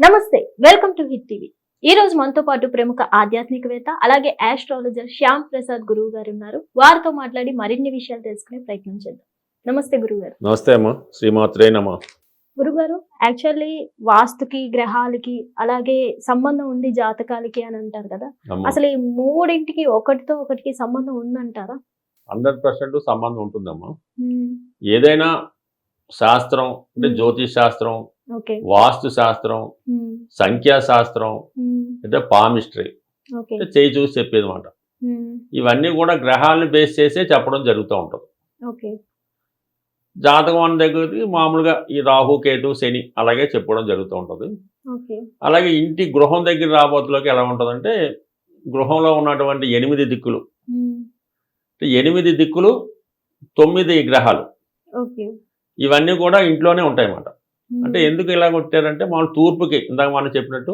నమస్తే, welcome to hit TV. ఈ రోజు మనతో పాటు ప్రముఖ ఆధ్యాత్మికవేత్త అలాగే ఆస్ట్రాలజర్ శ్యామ్ ప్రసాద్ గురువు గారు ఉన్నారు. వారితో మాట్లాడి మరిన్ని విషయాలు తెలుసుకునే ప్రయత్నం చేద్దాం. నమస్తే గురుగారు. నమస్తే అమ్మా, శ్రీమాత్రే నమః. గురుగారు, యాక్చువల్లీ వాస్తుకి గ్రహాలకి అలాగే సంబంధం ఉంది జాతకాలకి అని అంటారు కదా. అమ్మా, అసలు ఈ మూడింటికి ఒకటితో ఒకటికి సంబంధం ఉందంటారా? 100% సంబంధం ఉంటుందమ్మా. ఏదైనా శాస్త్రం అంటే జ్యోతిష్ శాస్త్రం, ఓకే, వాస్తు శాస్త్రం, సంఖ్యాశాస్త్రం అంటే పామిస్ట్రీ ఓకే, అంటే చేయి చూసి చెప్పేది మాట. ఇవన్నీ కూడా గ్రహాలను బేస్ చేసే చెప్పడం జరుగుతూ ఉంటుంది. ఓకే, జాతకం అన్న దగ్గరికి మామూలుగా ఈ రాహు కేతు శని అలాగే చెప్పడం జరుగుతూ ఉంటుంది. ఓకే, అలాగే ఇంటి గృహం దగ్గర రాబోతులోకి ఎలా ఉంటుందంటే, గృహంలో ఉన్నటువంటి 8 దిక్కులు, 8 దిక్కులు 9 గ్రహాలు, ఓకే, ఇవన్నీ కూడా ఇంట్లోనే ఉంటాయి అన్నమాట. అంటే ఎందుకు ఇలా కొట్టారంటే, మనం తూర్పుకి ఇందాక మనం చెప్పినట్టు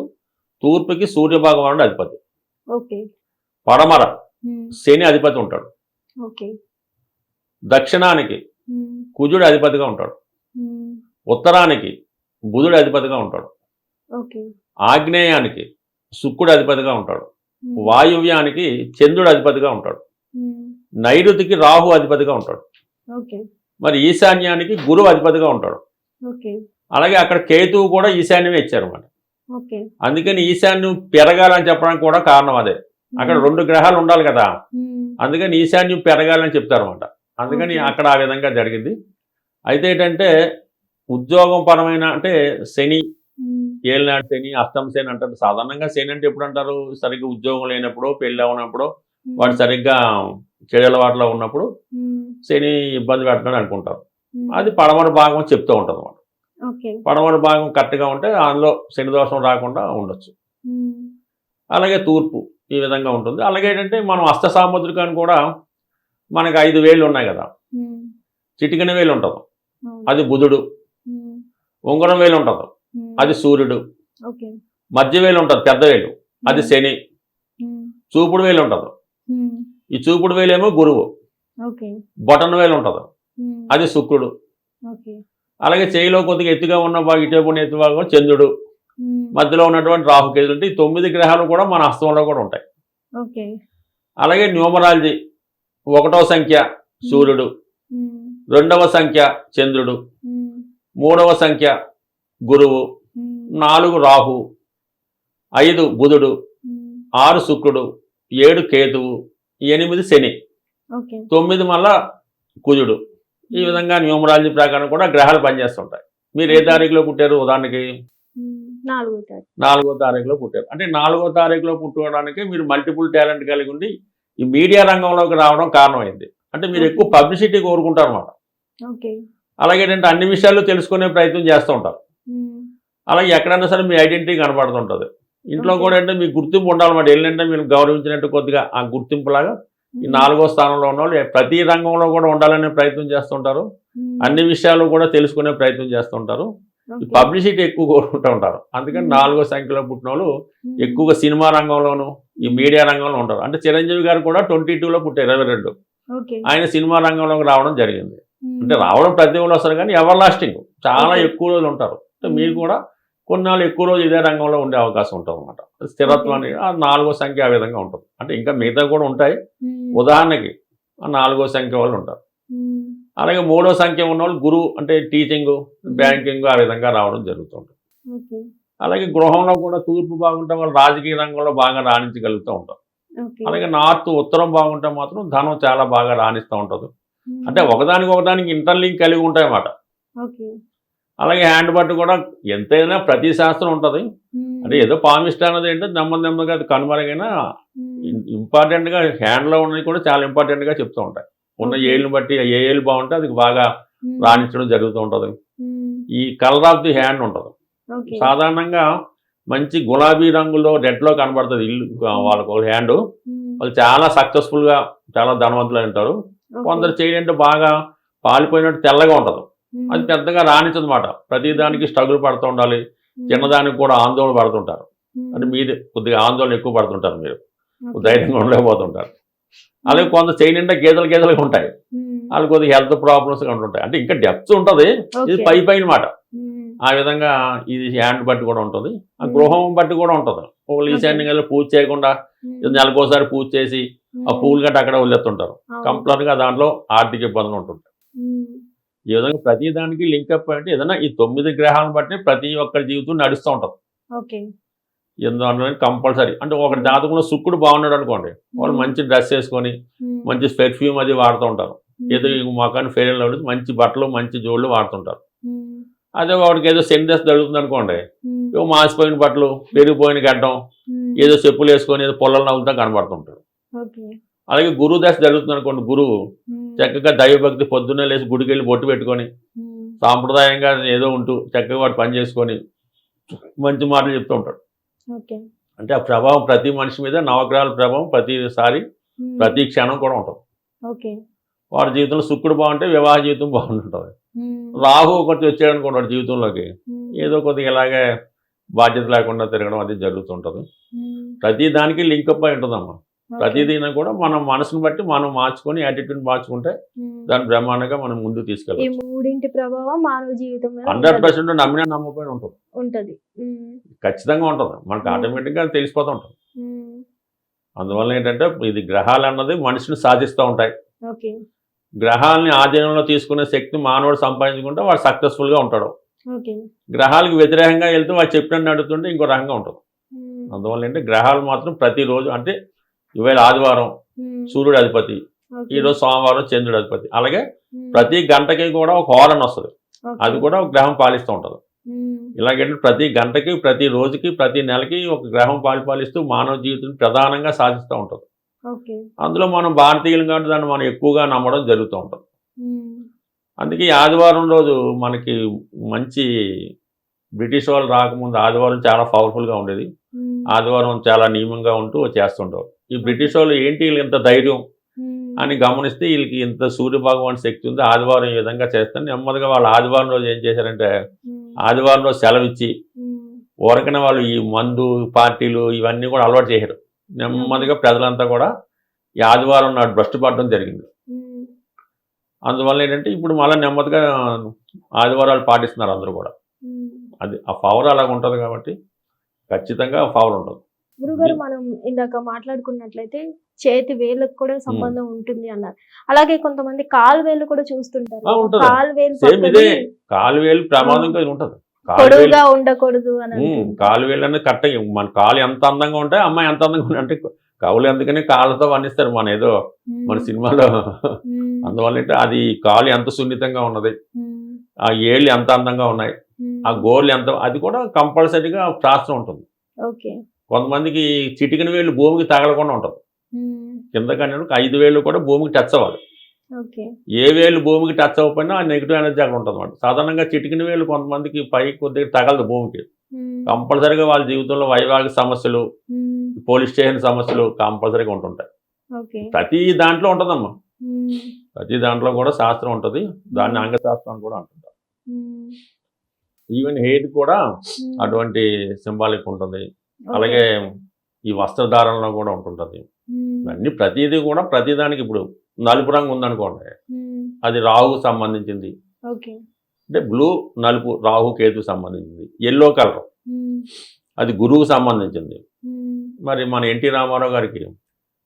తూర్పుకి సూర్యభగవానుడు అధిపతి, ఓకే, పడమర శని అధిపతి ఉంటాడు, ఓకే, దక్షిణానికి కుజుడు అధిపతిగా ఉంటాడు, ఉత్తరానికి బుధుడు అధిపతిగా ఉంటాడు, ఓకే, ఆగ్నేయానికి శుక్రుడు అధిపతిగా ఉంటాడు, వాయువ్యానికి చంద్రుడు అధిపతిగా ఉంటాడు, నైరుతికి రాహు అధిపతిగా ఉంటాడు, ఓకే, మరి ఈశాన్యానికి గురువు అధిపతిగా ఉంటాడు. ఓకే, అలాగే అక్కడ కేతువు కూడా ఈశాన్యమే ఇచ్చారన్నమాట. ఓకే, అందుకని ఈశాన్యం పెరగాలని చెప్పడానికి కూడా కారణం అదే. అక్కడ 2 గ్రహాలు ఉండాలి కదా, అందుకని ఈశాన్యం పెరగాలని చెప్తారన్నమాట. అందుకని అక్కడ ఆ విధంగా జరిగింది. అయితే ఏంటంటే, ఉద్యోగం పరమైన అంటే శని, ఏలినాటి శని, అష్టమ శని అంటారు. సాధారణంగా శని అంటే ఎప్పుడు అంటారు, సరిగ్గా ఉద్యోగం లేనప్పుడు, పెళ్ళి అవునప్పుడు, వాడు సరిగ్గా చెడు అలవాట్లో ఉన్నప్పుడు శని ఇబ్బంది పెట్టడం అనుకుంటారు. అది పడమర భాగం చెప్తూ ఉంటుంది అన్నమాట. పడమర భాగం కరెక్ట్గా ఉంటే అందులో శని దోషం రాకుండా ఉండొచ్చు. అలాగే తూర్పు ఈ విధంగా ఉంటుంది. అలాగే ఏంటంటే, మనం హస్త సాముద్రికాన్ని కూడా మనకు 5 వేళ్ళు ఉన్నాయి కదా, చిటికెన వేలు ఉంటుంది, అది బుధుడు. ఉంగరం వేలు ఉంటుంది, అది సూర్యుడు. మధ్య వేలు ఉంటుంది, పెద్ద వేలు, అది శని. చూపుడు వేలు ఉంటుంది, ఈ చూపుడు వేలేమో గురువు. బొటన వేలు ఉంటుంది, అది శుక్రుడు. అలాగే చేయిలో కొద్దిగా ఎత్తుగా ఉన్న భాగం, ఇటే ఉన్న ఎత్తు భాగం చంద్రుడు. మధ్యలో ఉన్నటువంటి రాహుకేతులు. అంటే ఈ 9 గ్రహాలు కూడా మన హస్తంలో కూడా ఉంటాయి. అలాగే న్యూమరాలజీ, 1వ సంఖ్య సూర్యుడు, 2వ సంఖ్య చంద్రుడు, 3వ సంఖ్య గురువు, 4 రాహు, 5 బుధుడు, 6 శుక్రుడు, 7 కేతువు, 8 శని, 9 మళ్ళా కుజుడు. ఈ విధంగా న్యూమరాలజీ ప్రకారం కూడా గ్రహాలు పనిచేస్తుంటాయి. మీరు ఏ తారీఖులో పుట్టారు? ఉదాహరణకి 4వ తారీఖులో పుట్టారు. అంటే 4వ తారీఖులో పుట్టడానికి మీరు మల్టిపుల్ టాలెంట్ కలిగి ఉండి ఈ మీడియా రంగంలోకి రావడం కారణమైంది. అంటే మీరు ఎక్కువ పబ్లిసిటీ కోరుకుంటారు అన్నమాట. అలాగే ఏంటంటే, అన్ని విషయాలు తెలుసుకునే ప్రయత్నం చేస్తూ ఉంటారు. అలాగే ఎక్కడైనా సరే మీ ఐడెంటిటీ కనబడుతుంటుంది. ఇంట్లో కూడా అంటే మీకు గుర్తింపు ఉండాలన్నమాట. ఏంటంటే, మీరు గౌరవించినట్టు కొద్దిగా ఆ గుర్తింపులాగా ఈ 4వ స్థానంలో ఉన్న వాళ్ళు ప్రతి రంగంలో కూడా ఉండాలనే ప్రయత్నం చేస్తుంటారు. అన్ని విషయాలు కూడా తెలుసుకునే ప్రయత్నం చేస్తుంటారు. ఈ పబ్లిసిటీ ఎక్కువ కోరుకుంటూ ఉంటారు. అందుకని 4వ సంఖ్యలో పుట్టిన వాళ్ళు ఎక్కువగా సినిమా రంగంలోనూ ఈ మీడియా రంగంలో ఉంటారు. అంటే చిరంజీవి గారు కూడా 22లో పుట్టారు, 22. ఆయన సినిమా రంగంలోకి రావడం జరిగింది. అంటే రావడం ప్రతి వాళ్ళు వస్తారు, కానీ ఎవర్ లాస్టింగ్ చాలా ఎక్కువ రోజులు ఉంటారు. అంటే మీరు కూడా కొన్నాళ్ళు ఎక్కువ రోజు ఇదే రంగంలో ఉండే అవకాశం ఉంటుంది అన్నమాట. స్థిరత్వం అనేది ఆ 4వ సంఖ్య ఆ విధంగా ఉంటుంది. అంటే ఇంకా మిగతా కూడా ఉంటాయి. ఉదాహరణకి ఆ 4వ సంఖ్య వాళ్ళు ఉంటారు. అలాగే 3వ సంఖ్య ఉన్న వాళ్ళు గురువు, అంటే టీచింగ్, బ్యాంకింగ్ ఆ విధంగా రావడం జరుగుతుంటుంది. అలాగే గృహంలో కూడా తూర్పు బాగుంటే వాళ్ళు రాజకీయ రంగంలో బాగా రాణించగలుగుతూ ఉంటారు. అలాగే నార్త్, ఉత్తరం బాగుంటే మాత్రం ధనం చాలా బాగా రాణిస్తూ ఉంటుంది. అంటే ఒకదానికి ఇంటర్లింక్ కలిగి ఉంటాయి అన్నమాట. అలాగే హ్యాండ్ బట్ కూడా ఎంతైనా ప్రతి శాస్త్రం ఉంటుంది. అంటే ఏదో పామిస్ట్ అన్నది ఏంటంటే నెమ్మదిగా అది కనుమరుగైనా ఇంపార్టెంట్గా హ్యాండ్లో ఉన్నది కూడా చాలా ఇంపార్టెంట్గా చెప్తూ ఉంటాయి. ఉన్న ఏళ్ళని బట్టి ఏ ఏళ్ళు బాగుంటే అది బాగా రాణించడం జరుగుతూ ఉంటుంది. ఈ కలర్ ఆఫ్ ది హ్యాండ్ ఉంటుంది. సాధారణంగా మంచి గులాబీ రంగులో రెడ్లో కనబడుతుంది ఇల్లు వాళ్ళకు హ్యాండ్. వాళ్ళు చాలా సక్సెస్ఫుల్గా చాలా ధనవంతులు ఉంటారు. కొందరు చేయంటే బాగా పాలిపోయినట్టు తెల్లగా ఉంటుంది, అది పెద్దగా రాణించదన్నమాట. ప్రతిదానికి స్ట్రగుల్ పడుతూ ఉండాలి. చిన్నదానికి కూడా ఆందోళన పడుతుంటారు. అంటే మీది కొద్దిగా ఆందోళన ఎక్కువ పడుతుంటారు, మీరు ధైర్యంగా ఉండలేకపోతుంటారు. అలాగే కొంత చేయనిండా గీతలుగా ఉంటాయి, వాళ్ళు కొద్దిగా హెల్త్ ప్రాబ్లమ్స్ ఉంటుంటాయి. అంటే ఇంకా డెప్త్ ఉంటుంది, ఇది పైన మాట. ఆ విధంగా ఇది హ్యాండ్ బట్టి కూడా ఉంటుంది, ఆ మ్మ్. గృహం బట్టి కూడా ఉంటుంది. ఒకళ్ళు ఈశాన్యంగా పూజ చేయకుండా నెలకోసారి పూజ చేసి ఆ పూలు గట్ట అక్కడ వదిలేస్తుంటారు. కంప్లీట్గా దాంట్లో ఆర్థిక ఇబ్బందులు ఉంటుంటాయి. ఈ విధంగా ప్రతి దానికి లింకప్ అంటే ఏదైనా ఈ 9 గ్రహాలను బట్టి ప్రతి ఒక్కరి జీవితం నడుస్తూ ఉంటుంది. ఓకే. ఎందుకంటే కంపల్సరీ అంటే ఒక జాతకంలో శుక్రుడు బాగున్నాడు అనుకోండి, వాళ్ళు మంచి డ్రెస్ వేసుకొని మంచి పెర్ఫ్యూమ్ అది వాడుతూ ఉంటారు. ఏదో ఈ మొఖాన్ని ఫెయిర్ అండ్ లవ్లీ మంచి బట్టలు మంచి జోళ్ళు వాడుతుంటారు. అదే వాడికి ఏదో సెంటెన్స్ జరుగుతుంది అనుకోండి, ఏదో మాసిపోయిన బట్టలు, పెరిగిపోయిన గడ్డం, ఏదో చెప్పులు వేసుకొని ఏదో పొలాలు నవ్వుతా కనబడుతుంటాడు. అలాగే గురువు దశ జరుగుతుంది అనుకోండి, గురువు చక్కగా దైవభక్తి పొద్దున్నే లేచి గుడికి వెళ్ళి బొట్టు పెట్టుకొని సాంప్రదాయంగా ఏదో ఉంటూ చక్కగా వాడు పని చేసుకొని మంచి మాటలు చెప్తూ ఉంటాడు. అంటే ఆ ప్రభావం ప్రతి మనిషి మీద నవగ్రహాల ప్రభావం ప్రతిసారి ప్రతి క్షణం కూడా ఉంటుంది. వాడి జీవితంలో శుక్రుడు బాగుంటే వివాహ జీవితం బాగుంటుంది. రాహు ఒకటి వచ్చాడు అనుకోండి వాడి జీవితంలోకి, ఏదో కొద్దిగా ఇలాగే బాధ్యత లేకుండా తిరగడం అది జరుగుతుంటుంది. ప్రతి దానికి లింకప్ అయి ఉంటుందమ్మా. ప్రతిదీని కూడా మనం మనసును బట్టి మనం మార్చుకొని యాటిట్యూడ్ మార్చుకుంటే దాని బ్రహ్మాండంగా మనం ముందుకు తీసుకెళ్ళాలి. 3 ప్రభావం మానవ జీవితం 100% నమ్మినా నమ్మకపోయినా ఉంటుంది, ఖచ్చితంగా ఉంటుంది. మనకు ఆటోమేటిక్గా తెలిసిపోతూ ఉంటుంది. అందువల్ల ఏంటంటే ఇది గ్రహాలు అన్నది మనిషిని సాధిస్తూ ఉంటాయి. గ్రహాలని ఆధీనంలో తీసుకునే శక్తి మానవుడు సంపాదించుకుంటే వాడు సక్సెస్ఫుల్గా ఉంటాడు. గ్రహాలకు వ్యతిరేకంగా వెళ్తూ వాడు చెప్పినట్టు అడుగుతుంటే ఇంకో రకంగా ఉంటుంది. అందువల్ల ఏంటంటే గ్రహాలు మాత్రం ప్రతిరోజు అంటే ఇవాళ ఆదివారం సూర్యుడు అధిపతి, ఈరోజు సోమవారం చంద్రుడు అధిపతి. అలాగే ప్రతి గంటకి కూడా ఒక హోరన్ వస్తుంది, అది కూడా ఒక గ్రహం పాలిస్తూ ఉంటుంది. ఇలాగంటే ప్రతి గంటకి ప్రతి రోజుకి ప్రతి నెలకి ఒక గ్రహం పాలిస్తూ మానవ జీవితం ప్రధానంగా సాధిస్తూ ఉంటుంది. అందులో మనం భారతీయులు కాబట్టి దాన్ని మనం ఎక్కువగా నమ్మడం జరుగుతూ ఉంటుంది. అందుకే ఈ ఆదివారం రోజు మనకి మంచి బ్రిటిష్ వాళ్ళు రాకముందు ఆదివారం చాలా పవర్ఫుల్గా ఉండేది. ఆదివారం చాలా నియమంగా ఉంటూ చేస్తుంటారు. ఈ బ్రిటిష్ వాళ్ళు ఏంటి వీళ్ళు ఇంత ధైర్యం అని గమనిస్తే వీళ్ళకి ఇంత సూర్య భగవాన్ శక్తి ఉంది, ఆదివారం ఈ విధంగా చేస్తాను. నెమ్మదిగా వాళ్ళు ఆదివారం రోజు ఏం చేశారంటే ఆదివారం రోజు సెలవు ఇచ్చి ఊరకనే వాళ్ళు ఈ మందు పార్టీలు ఇవన్నీ కూడా అలవాటు చేశారు. నెమ్మదిగా ప్రజలంతా కూడా ఈ ఆదివారం నాడు భ్రష్టు పడడం జరిగింది. అందువల్ల ఏంటంటే ఇప్పుడు మళ్ళీ నెమ్మదిగా ఆదివారాలు పాటిస్తున్నారు అందరూ కూడా. అది ఆ పవర్ అలాగ ఉంటుంది కాబట్టి ఖచ్చితంగా పవర్ ఉంటుంది. గురుగారు, మనం ఇందాక మాట్లాడుకున్నట్లయితే చేతి వేళ్ళకు కూడా సంబంధం ఉంటుంది అన్నారు. అలాగే కొంతమంది కాలు వేళ్ళు కూడా చూస్తుంటారు. కాలు వేలు ప్రమాదంగా ఉంటుంది, పొడవుగా ఉండకూడదు అని. కాలు వేలు అనేది కరెక్ట్. మన కాలు ఎంత అందంగా ఉంటే అమ్మాయి ఎంత అందంగా ఉంటే, అంటే కవులు ఎందుకని కాళ్ళతో వర్ణిస్తారు మన ఏదో మన సినిమాలో. అందువల్ల అంటే అది కాలు ఎంత సున్నితంగా ఉన్నది, ఆ ఏళ్ళు ఎంత అందంగా ఉన్నాయి, ఆ గోర్లు ఎంత, అది కూడా కంపల్సరీగా శాస్త్రం ఉంటుంది. కొంతమందికి చిటికిన వేళ్ళు భూమికి తగలకుండా ఉంటుంది, కిందకన్నా 5 వేళ్ళు కూడా భూమికి టచ్ అవ్వాలి. ఏ వేళ్ళు భూమికి టచ్ అవ్వకపోయినా ఆ నెగిటివ్ ఎనర్జీ అక్కడ ఉంటుంది అన్నమాట. సాధారణంగా చిటికిన వేళ్ళు కొంతమందికి పైకి కొద్దిగా తగలదు భూమికి. కంపల్సరీగా వాళ్ళ జీవితంలో వైవాహిక సమస్యలు, పోలీస్ స్టేషన్ సమస్యలు కంపల్సరీగా ఉంటుంటాయి. ప్రతి దాంట్లో ఉంటుందమ్మా, ప్రతి దాంట్లో కూడా శాస్త్రం ఉంటుంది. దాన్ని అంగశాస్త్రం అని కూడా అంటుంటారు. ఈవెన్ హెయిర్ కూడా అటువంటి సింబాలిక్ ఉంటుంది. అలాగే ఈ వస్త్రధారణలో కూడా ఉంటుంటుంది. అన్ని ప్రతిదీ కూడా ప్రతిదానికి ఇప్పుడు నలుపు రంగు ఉందనుకోండి, అది రాహుకు సంబంధించింది. అంటే బ్లూ నలుపు రాహు కేతు సంబంధించింది. ఎల్లో కలర్ అది గురువుకు సంబంధించింది. మరి మన ఎన్టీ రామారావు గారికి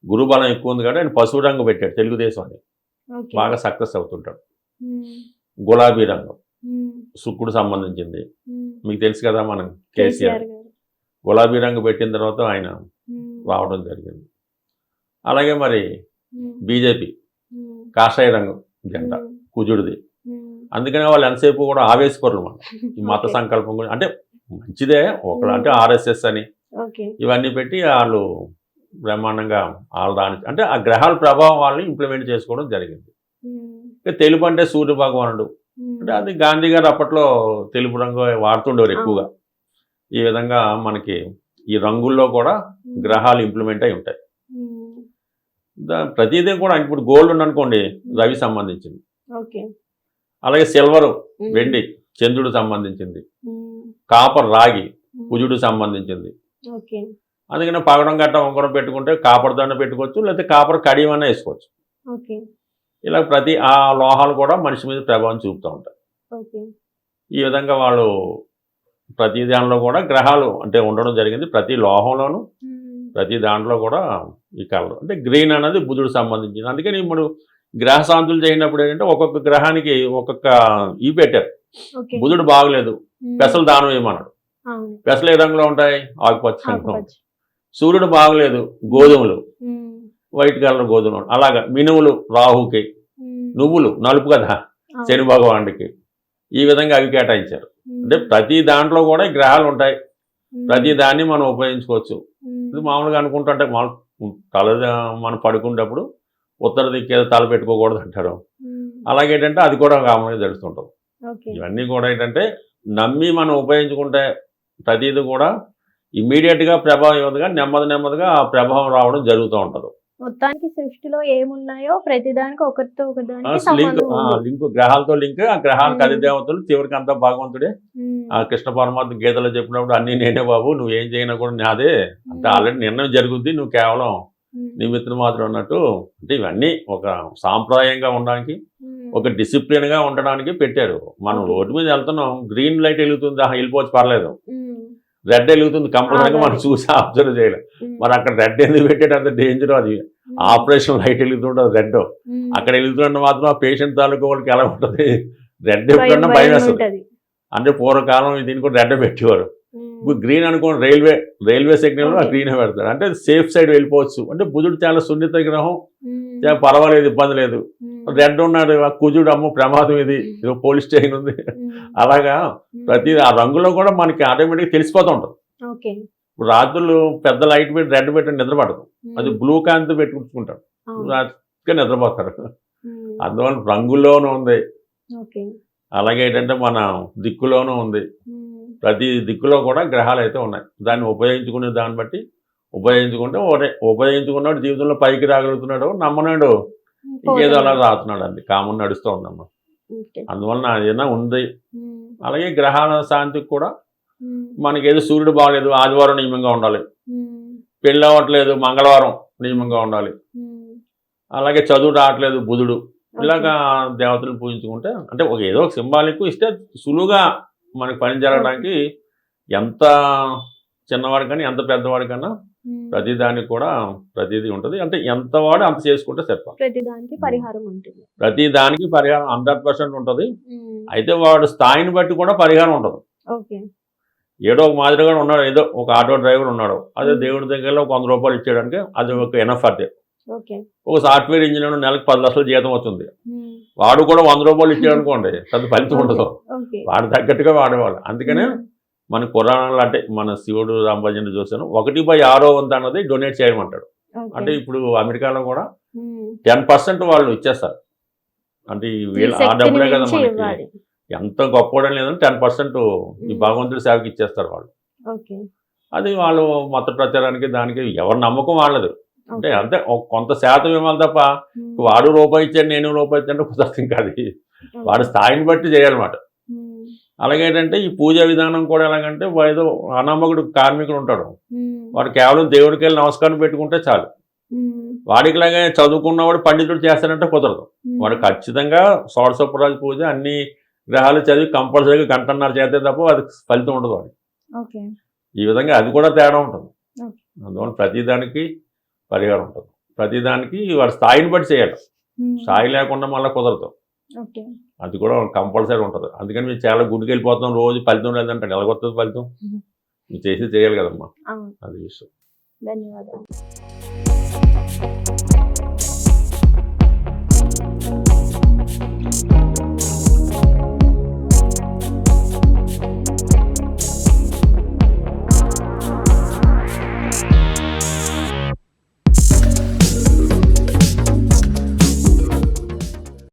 గురు బలం ఎక్కువ ఉంది కాబట్టి ఆయన పసుపు రంగు పెట్టాడు, తెలుగుదేశం అని బాగా సక్సెస్ అవుతుంటాడు. గులాబీ రంగు శుక్రుడు సంబంధించింది, మీకు తెలుసు కదా మనం కేసీఆర్. గులాబీ రంగు పెట్టిన తర్వాత ఆయన రావడం జరిగింది. అలాగే మరి బీజేపీ కాషాయ రంగు జెండా కుజుడిది. అందుకనే వాళ్ళు ఎంతసేపు కూడా ఆవేశపరులు మన ఈ మత సంకల్పం గురించి. అంటే మంచిదే, ఒకళ్ళు అంటే ఆర్ఎస్ఎస్ అని ఇవన్నీ పెట్టి వాళ్ళు బ్రహ్మాండంగా వాళ్ళు దాని అంటే ఆ గ్రహాల ప్రభావం వాళ్ళని ఇంప్లిమెంట్ చేసుకోవడం జరిగింది. తెలుపు అంటే సూర్య భగవానుడు, అంటే అది గాంధీ గారు అప్పట్లో తెలుపు రంగు వాడుతుండేవారు ఎక్కువగా. ఈ విధంగా మనకి ఈ రంగుల్లో కూడా గ్రహాలు ఇంప్లిమెంట్ అయి ఉంటాయి. ప్రతిదీ కూడా ఇప్పుడు గోల్డ్ ఉందనుకోండి రవి సంబంధించింది, అలాగే సిల్వర్ వెండి చంద్రుడు సంబంధించింది, కాపర్ రాగి కుజుడు సంబంధించింది. అందుకని పగడం గట్ట ఉంగరం పెట్టుకుంటే కాపర్ దండ పెట్టుకోవచ్చు, లేకపోతే కాపర్ కడియమన్నా వేసుకోవచ్చు. ఇలా ప్రతి ఆ లోహాలు కూడా మనిషి మీద ప్రభావం చూపుతూ ఉంటాయి. ఈ విధంగా వాళ్ళు ప్రతి దానిలో కూడా గ్రహాలు అంటే ఉండడం జరిగింది. ప్రతి లోహంలోనూ ప్రతి దాంట్లో కూడా ఈ కలర్ అంటే గ్రీన్ అనేది బుధుడు సంబంధించింది. అందుకని ఇప్పుడు గ్రహ శాంతులు చేయనప్పుడు ఏంటంటే ఒక్కొక్క గ్రహానికి ఒక్కొక్క ఈ పెట్టారు. ఓకే. బుధుడు బాగలేదు, పెసలు దానం వేయమన్నాడు. అవును. పెసలు ఏ రంగులో ఉంటాయి? ఆకుపచ్చ రంగులో. ఆకుపచ్చ. సూర్యుడు బాగలేదు, గోధుమలు, ఉమ్, వైట్ కలర్ గోధుమలు. అలాగా మినుములు రాహుకి, ఉమ్, నువ్వులు నలుపు కదా అవును. శని భగవానుడికి. ఈ విధంగా అవి కేటాయించారు. ఉమ్, అంటే ప్రతి దాంట్లో కూడా ఈ గ్రహాలు ఉంటాయి. ఉమ్, ప్రతి దాన్ని మనం ఉపయోగించుకోవచ్చు. ఉమ్, ఇది మామూలుగా అనుకుంటుంటే తల మనం పడుకునేటప్పుడు ఉత్తర దిక్కేదో తల పెట్టుకోకూడదు అంటారు. ఉమ్, అలాగే ఏంటంటే అది కూడా కామన్గా తెలుస్తుంటుంది. ఓకే. ఇవన్నీ కూడా ఏంటంటే నమ్మి మనం ఉపయోగించుకుంటే ప్రతిదీ కూడా ఇమ్మీడియట్గా ప్రభావం ఇవ్వదు, కానీ నెమ్మదిగా ఆ ప్రభావం రావడం జరుగుతూ ఉంటుంది. మొత్తానికి సృష్టిలో ఏమున్నాయో ప్రతిదానికి ఒకరితో ఒకదానికి లింక్ సంబంధం ఉంది. లింక్ గ్రహాలతో లింక్. ఆ గ్రహాలకు ఉమ్. అధిదేవతలు, చివరికి అంతా భగవంతుడే. ఉమ్, ఆ కృష్ణ పరమాత్మ గీతలో చెప్పినప్పుడు అన్నీ నేనే బాబు, నువ్వేం చేయనా కూడా నాదే, అంటే ఆల్రెడీ నిర్ణయం జరుగుద్ది, నువ్వు కేవలం ఉమ్, నిమిత్తం మాత్రం అన్నట్టు. అంటే ఇవన్నీ ఒక సాంప్రదాయంగా ఉండడానికి, ఉమ్, ఒక డిసిప్లిన్గా ఉండడానికి పెట్టారు. మనం ఓకే. రోడ్డు మీద వెళ్తున్నాం, గ్రీన్ లైట్ వెలుగుతుంది, వెళ్ళిపోవచ్చు పర్లేదు. ఉమ్, రెడ్ వెలుగుతుంది, కంపల్సరీగా మనం ఆగాలి. చూసి అబ్జర్వ్ చేయాలి. ఉమ్, మరి అక్కడ రెడ్ ఎందుకు పెట్టాడు? అంత డేంజర్ అది. ఉమ్, ఆపరేషన్ లైట్ వెలుగుతుంటుంది రెడ్. ఉమ్, అక్కడ వెలుగుతుంటే మాత్రం ఆ పేషెంట్ తాలూకు వాళ్ళకి ఎలా ఉంటుంది? రెడ్ భయం ఎప్పుడన్నా భయం భయం వేస్తుంది. ఉంటది. అంటే పూర్వకాలం దీన్ని కూడా రెడ్ పెట్టేవారు. ఉమ్, ఇప్పుడు గ్రీన్ అనుకోండి, రైల్వే సిగ్నల్ ఓకే. గ్రీన్ పెడతారు. అంటే సేఫ్ సైడ్ వెళ్ళిపోవచ్చు. అంటే బుధుడు చాలా సున్నిత గ్రహం, ఉమ్, చాలా పర్వాలేదు, ఇబ్బంది లేదు. ఉమ్, రెడ్ ఉన్నాడు, ఆ కుజుడు అమ్మ ప్రమాదం, ఇది ఇదో పోలీస్ స్టేషన్ ఉంది. ఉమ్, అలాగా ఉమ్, ప్రతి ఆ రంగులో కూడా మనకి ఆటోమేటిక్గా తెలిసిపోతూ ఉంటుంది. ఓకే. ఇప్పుడు రాత్రులు పెద్ద లైట్ పెట్టి రెడ్ పెట్టి నిద్రపడదు, ఉమ్, అది బ్లూ కాంతి పెట్టుకుంటారు, అవును. రాత్రిగా నిద్రపోతారు. ఉమ్, అందువల్ల రంగుల్లోనూ ఉంది, ఓకే. అలాగే ఏంటంటే మన దిక్కులోనూ ఉంది. ఉమ్, ప్రతి దిక్కులో కూడా గ్రహాలు అయితే ఉన్నాయి. దాన్ని ఉపయోగించుకునే దాన్ని బట్టి ఉపయోగించుకుంటే ఉపయోగించుకున్నాడు జీవితంలో పైకి రాగలుగుతున్నాడు, నమ్మనాడు ఇంకేదో అలా రాతున్నాడు, అది కామన్ నడుస్తూ ఉందమ్మా. ఓకే. అందువలన ఏదైనా ఉంది. ఉమ్, అలాగే గ్రహాల శాంతికి కూడా ఉమ్, మనకి ఏదో సూర్యుడు బాగలేదు, ఆదివారం నియమంగా ఉండాలి. ఉమ్, పెళ్ళి అవ్వట్లేదు, మంగళవారం నియమంగా ఉండాలి. ఉమ్, అలాగే చదువు రావట్లేదు, బుధుడు. ఓకే. ఇలాగా దేవతలను పూజించుకుంటే అంటే ఏదో ఒక సింబాలిక్ ఇస్తే సులువుగా మనకి పని జరగడానికి, ఎంత చిన్నవాడి కానీ ఎంత పెద్దవాడి కన్నా ఉమ్, ప్రతిదానికి కూడా ప్రతిదీ ఉంటుంది. అంటే ఎంత వాడు అంత చేసుకుంటే సరిపోతుంది. ప్రతిదానికి పరిహారం ఉంటుంది. ప్రతి దానికి పరిహారం 100% ఉంటుంది. ఉమ్, అయితే వాడు స్థాయిని బట్టి కూడా పరిహారం ఉంటుంది. ఓకే. ఏదో ఒక మాదిరిగా ఉన్నాడు, ఏదో ఒక ఆటో డ్రైవర్ ఉన్నాడు, అదే ఉమ్. దేవుడి దగ్గరలో ఒక 100 రూపాయలు ఇచ్చేయడానికి అది ఒక ఎనఫ్. అదే ఓకే. ఒక సాఫ్ట్వేర్ ఇంజనీర్ నెలకు 10 లక్షల జీతం వస్తుంది, ఉమ్, వాడు కూడా 100 రూపాయలు ఇచ్చాడు అనుకోండి, పెద్ద ఫలితం ఉండదు. ఓకే. వాడు తగ్గట్టుగా వాడేవాళ్ళు. అందుకనే ఉమ్, మన పురాణాలు అంటే మన శివుడు రాంభజన చూసాను, 1/6 అన్నది డొనేట్ చేయమంటాడు. ఓకే. అంటే ఇప్పుడు అమెరికాలో కూడా ఉమ్, 10% వాళ్ళు ఇచ్చేస్తారు. అంటే ఈ ఈ వీళ్ళు ఆ శక్తిని డబ్బులే కదా మించి మనకి, ఇవ్వాలి. ఎంత గొప్పవడం లేదని 10% ఈ భగవంతుడి సేవకి ఇచ్చేస్తారు వాళ్ళు. ఓకే. అది వాళ్ళు మత ప్రచారానికి దానికి ఎవరి నమ్మకం వాళ్ళది. అంటే ఓకే. అంతే కొంత శాతం ఇవ్వాలి తప్ప ఉమ్, వాడు రూపాయి ఇచ్చాడు నేను రూపాయి ఇచ్చాడు కుదరదు కాదు. వాడి స్థాయిని బట్టి చేయాలన్నమాట. ఉమ్, అలాగే ఏంటంటే ఈ పూజా విధానం కూడా ఎలాగంటే ఏదో అనామకుడు కార్మికుడు ఉంటాడు, ఉమ్, వాడు కేవలం దేవుడికి వెళ్ళి నమస్కారం పెట్టుకుంటే చాలు. ఉమ్, వాడికి లాగా చదువుకున్నవాడు పండితుడు చేస్తాడంటే కుదరదు. ఉమ్, వాడు ఖచ్చితంగా షోడశోపరాజు పూజ అన్ని గ్రహాలు చదివి కంపల్సరీగా గంటన్నర చేస్తే తప్ప అది ఫలితం ఉండదు వాడికి. ఓకే. ఈ విధంగా అది కూడా తేడా ఉంటుంది. ఓకే. అందువల్ల ప్రతిదానికి పరిహారం ఉంటుంది. ప్రతిదానికి వాడి స్థాయిని బట్టి చేయాలి. ఉమ్, స్థాయి లేకుండా మళ్ళీ కుదరదు. ఓకే. అది కూడా కంపల్సరీ ఉంటుంది. అందుకని మీరు చాలా గుడికి వెళ్ళిపోతాం, రోజు ఫలితం లేదంటే ఎలాగొస్తుంది ఫలితం? ఉమ్. మీరు చేసి చేయాలి కదమ్మా, అవును. అది విషయం. ధన్యవాదాలు.